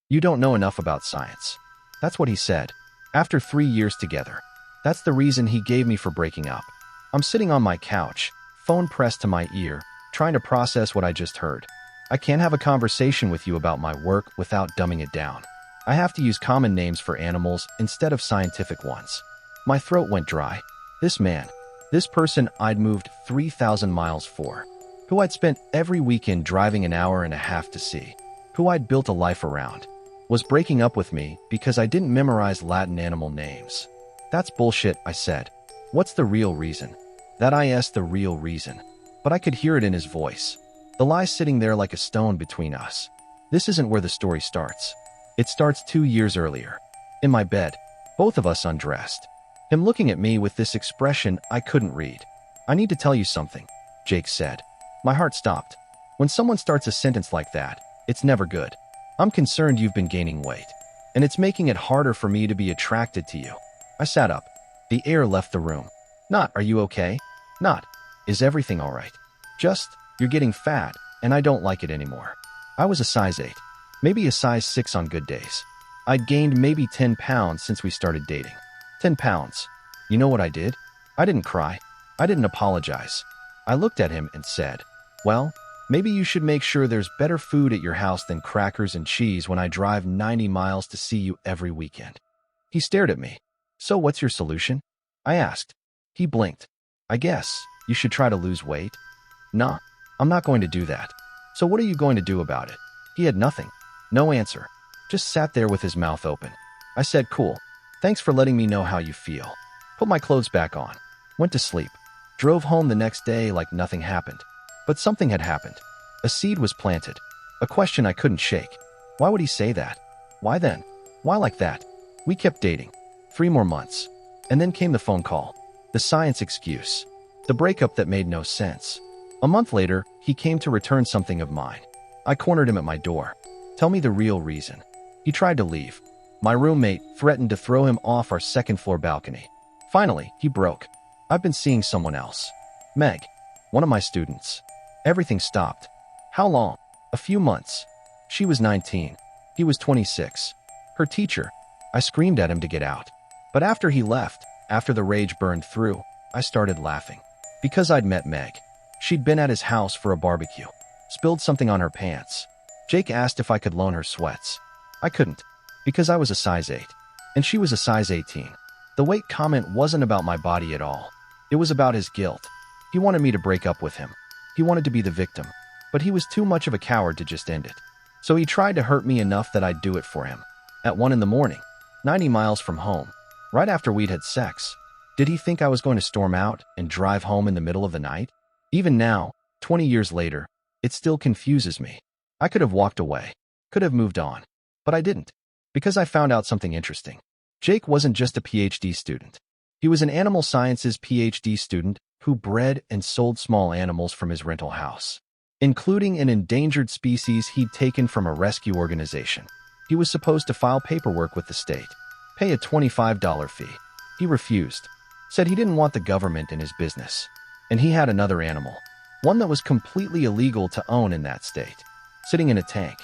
You don't know enough about science. That's what he said. After 3 years together. That's the reason he gave me for breaking up. I'm sitting on my couch, phone pressed to my ear, trying to process what I just heard. I can't have a conversation with you about my work without dumbing it down. I have to use common names for animals instead of scientific ones. My throat went dry. This man, this person I'd moved 3,000 miles for, who I'd spent every weekend driving an hour and a half to see, who I'd built a life around, was breaking up with me because I didn't memorize Latin animal names. That's bullshit, I said. What's the real reason? That I asked the real reason. But I could hear it in his voice. The lie sitting there like a stone between us. This isn't where the story starts. It starts 2 years earlier. In my bed, both of us undressed. Him looking at me with this expression I couldn't read. I need to tell you something, Jake said. My heart stopped. When someone starts a sentence like that, it's never good. I'm concerned you've been gaining weight, and it's making it harder for me to be attracted to you. I sat up. The air left the room. Not, are you okay? Not, is everything all right? Just, you're getting fat, and I don't like it anymore. I was a size 8, maybe a size 6 on good days. I'd gained maybe 10 pounds since we started dating. 10 pounds. You know what I did? I didn't cry. I didn't apologize. I looked at him and said, well, maybe you should make sure there's better food at your house than crackers and cheese when I drive 90 miles to see you every weekend. He stared at me. So what's your solution? I asked. He blinked. I guess you should try to lose weight. Nah, I'm not going to do that. So what are you going to do about it? He had nothing. No answer. Just sat there with his mouth open. I said, cool. Thanks for letting me know how you feel. Put my clothes back on. Went to sleep. Drove home the next day like nothing happened. But something had happened. A seed was planted. A question I couldn't shake. Why would he say that? Why then? Why like that? We kept dating. 3 more months. And then came the phone call. The science excuse. The breakup that made no sense. A month later, he came to return something of mine. I cornered him at my door. Tell me the real reason. He tried to leave. My roommate threatened to throw him off our second-floor balcony. Finally, he broke. I've been seeing someone else. Meg, one of my students. Everything stopped. How long? A few months. She was 19. He was 26. Her teacher. I screamed at him to get out. But after he left, after the rage burned through, I started laughing. Because I'd met Meg. She'd been at his house for a barbecue. Spilled something on her pants. Jake asked if I could loan her sweats. I couldn't. Because I was a size 8. And she was a size 18. The weight comment wasn't about my body at all. It was about his guilt. He wanted me to break up with him. He wanted to be the victim. But he was too much of a coward to just end it. So he tried to hurt me enough that I'd do it for him. At 1 in the morning, 90 miles from home, right after we'd had sex. Did he think I was going to storm out and drive home in the middle of the night? Even now, 20 years later, it still confuses me. I could have walked away, could have moved on, but I didn't, because I found out something interesting. Jake wasn't just a PhD student. He was an animal sciences PhD student who bred and sold small animals from his rental house, including an endangered species he'd taken from a rescue organization. He was supposed to file paperwork with the state, pay a $25 fee. He refused, said he didn't want the government in his business. And he had another animal, one that was completely illegal to own in that state, sitting in a tank,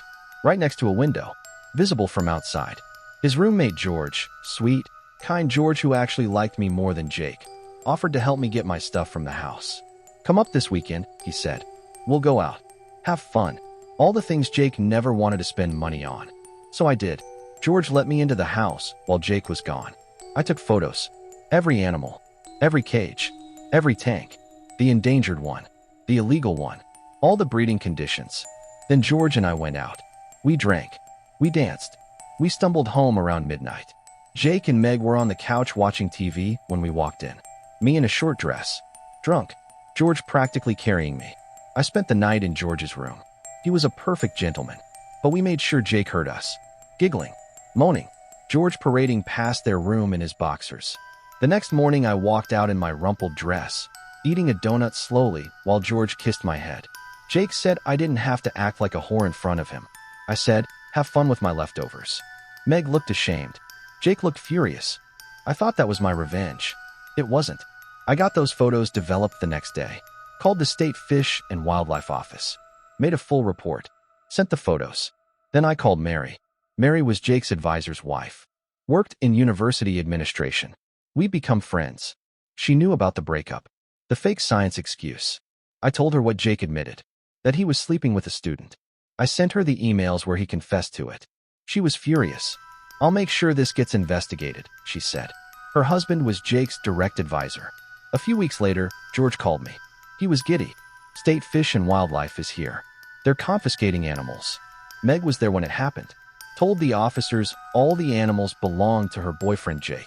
right next to a window, visible from outside. His roommate George, sweet, kind George who actually liked me more than Jake, offered to help me get my stuff from the house. Come up this weekend, he said. We'll go out. Have fun. All the things Jake never wanted to spend money on. So I did. George let me into the house while Jake was gone. I took photos. Every animal. Every cage. Every tank. The endangered one. The illegal one. All the breeding conditions. Then George and I went out. We drank. We danced. We stumbled home around midnight. Jake and Meg were on the couch watching TV when we walked in. Me in a short dress. Drunk. George practically carrying me. I spent the night in George's room. He was a perfect gentleman. But we made sure Jake heard us. Giggling. Moaning. George parading past their room in his boxers. The next morning I walked out in my rumpled dress, eating a donut slowly while George kissed my head. Jake said I didn't have to act like a whore in front of him. I said, have fun with my leftovers. Meg looked ashamed. Jake looked furious. I thought that was my revenge. It wasn't. I got those photos developed the next day, called the State Fish and Wildlife Office, made a full report, sent the photos. Then I called Mary. Mary was Jake's advisor's wife. Worked in university administration. We become friends. She knew about the breakup. The fake science excuse. I told her what Jake admitted. That he was sleeping with a student. I sent her the emails where he confessed to it. She was furious. I'll make sure this gets investigated, she said. Her husband was Jake's direct advisor. A few weeks later, George called me. He was giddy. State Fish and Wildlife is here. They're confiscating animals. Meg was there when it happened. Told the officers all the animals belonged to her boyfriend Jake.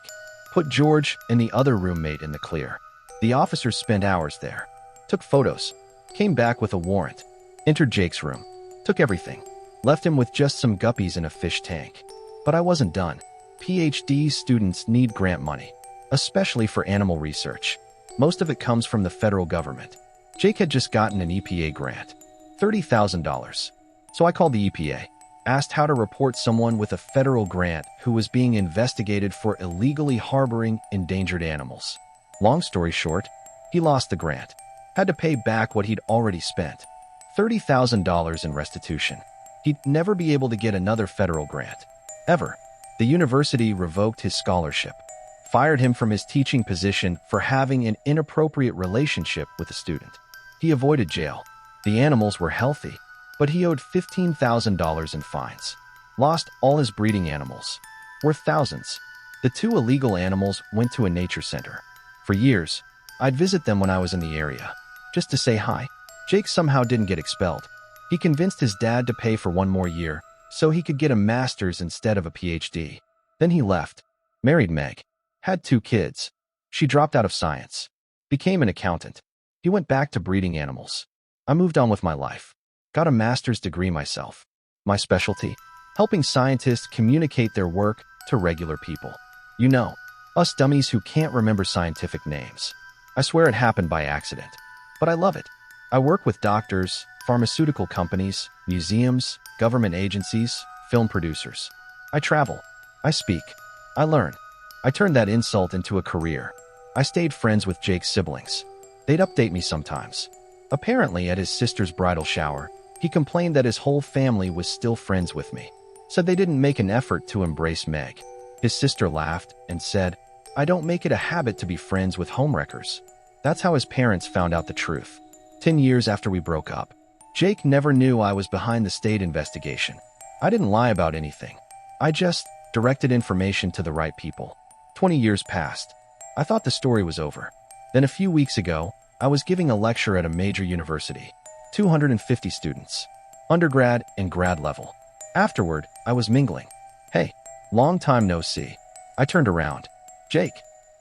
Put George and the other roommate in the clear. The officers spent hours there. Took photos. Came back with a warrant. Entered Jake's room. Took everything. Left him with just some guppies in a fish tank. But I wasn't done. PhD students need grant money, especially for animal research. Most of it comes from the federal government. Jake had just gotten an EPA grant, $30,000. So I called the EPA, asked how to report someone with a federal grant who was being investigated for illegally harboring endangered animals. Long story short, he lost the grant. Had to pay back what he'd already spent, $30,000 in restitution. He'd never be able to get another federal grant. Ever. The university revoked his scholarship, fired him from his teaching position for having an inappropriate relationship with a student. He avoided jail. The animals were healthy, but he owed $15,000 in fines. Lost all his breeding animals, worth thousands. The 2 illegal animals went to a nature center. For years, I'd visit them when I was in the area, just to say hi. Jake somehow didn't get expelled. He convinced his dad to pay for 1 more year, so he could get a master's instead of a PhD. Then he left, married Meg, had 2 kids. She dropped out of science, became an accountant. He went back to breeding animals. I moved on with my life, got a master's degree myself. My specialty? Helping scientists communicate their work to regular people. You know, us dummies who can't remember scientific names. I swear it happened by accident, but I love it. I work with doctors, pharmaceutical companies, museums, government agencies, film producers. I travel. I speak. I learn. I turned that insult into a career. I stayed friends with Jake's siblings. They'd update me sometimes. Apparently, at his sister's bridal shower, he complained that his whole family was still friends with me. Said they didn't make an effort to embrace Meg. His sister laughed and said, "I don't make it a habit to be friends with homewreckers." That's how his parents found out the truth. 10 years after we broke up. Jake never knew I was behind the state investigation. I didn't lie about anything. I just directed information to the right people. 20 years passed. I thought the story was over. Then a few weeks ago, I was giving a lecture at a major university. 250 students. Undergrad and grad level. Afterward, I was mingling. "Hey, long time no see." I turned around. Jake.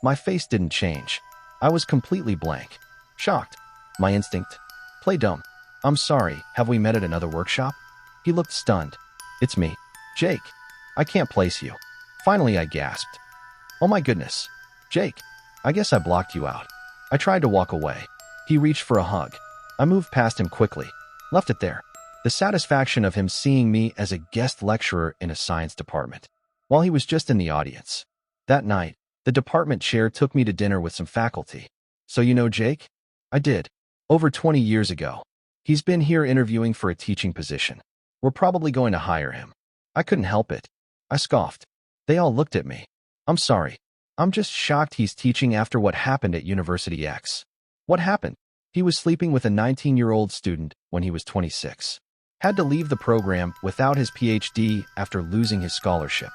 My face didn't change. I was completely blank. Shocked. My instinct. Play dumb. "I'm sorry, have we met at another workshop?" He looked stunned. "It's me. Jake. I can't place you." Finally, I gasped. "Oh my goodness. Jake. I guess I blocked you out." I tried to walk away. He reached for a hug. I moved past him quickly. Left it there. The satisfaction of him seeing me as a guest lecturer in a science department, while he was just in the audience. That night, the department chair took me to dinner with some faculty. "So you know Jake?" I did. Over 20 years ago. He's been here interviewing for a teaching position. We're probably going to hire him. I couldn't help it. I scoffed. They all looked at me. "I'm sorry. I'm just shocked he's teaching after what happened at University X." "What happened?" "He was sleeping with a 19-year-old student when he was 26. Had to leave the program without his PhD after losing his scholarship."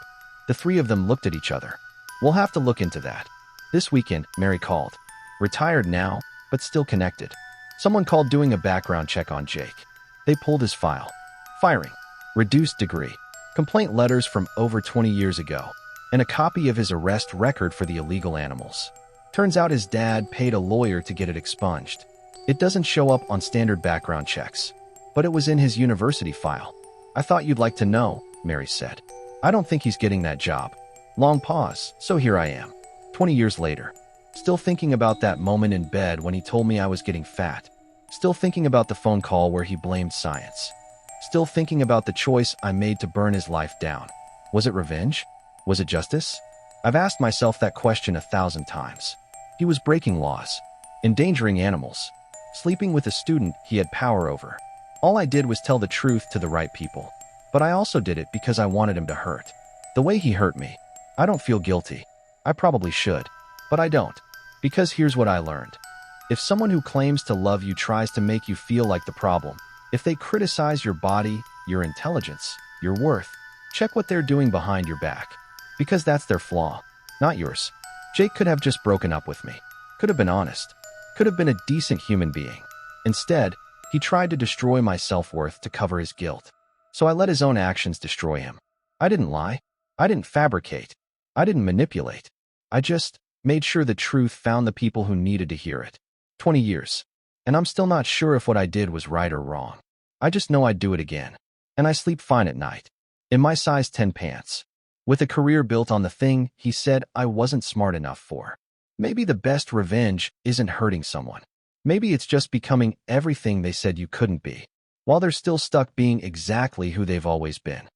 The 3 of them looked at each other. "We'll have to look into that." This weekend, Mary called. Retired now, but still connected. Someone called doing a background check on Jake. They pulled his file. Firing. Reduced degree. Complaint letters from over 20 years ago. And a copy of his arrest record for the illegal animals. Turns out his dad paid a lawyer to get it expunged. It doesn't show up on standard background checks. But it was in his university file. "I thought you'd like to know," Mary said. "I don't think he's getting that job." Long pause, so here I am. 20 years later. Still thinking about that moment in bed when he told me I was getting fat. Still thinking about the phone call where he blamed science. Still thinking about the choice I made to burn his life down. Was it revenge? Was it justice? I've asked myself that question 1,000 times. He was breaking laws, endangering animals, sleeping with a student he had power over. All I did was tell the truth to the right people. But I also did it because I wanted him to hurt. The way he hurt me. I don't feel guilty. I probably should. But I don't. Because here's what I learned. If someone who claims to love you tries to make you feel like the problem, if they criticize your body, your intelligence, your worth, check what they're doing behind your back. Because that's their flaw, not yours. Jake could have just broken up with me. Could have been honest. Could have been a decent human being. Instead, he tried to destroy my self-worth to cover his guilt. So I let his own actions destroy him. I didn't lie. I didn't fabricate. I didn't manipulate. I just made sure the truth found the people who needed to hear it. 20 years. And I'm still not sure if what I did was right or wrong. I just know I'd do it again. And I sleep fine at night. In my size 10 pants. With a career built on the thing he said I wasn't smart enough for. Maybe the best revenge isn't hurting someone. Maybe it's just becoming everything they said you couldn't be, while they're still stuck being exactly who they've always been.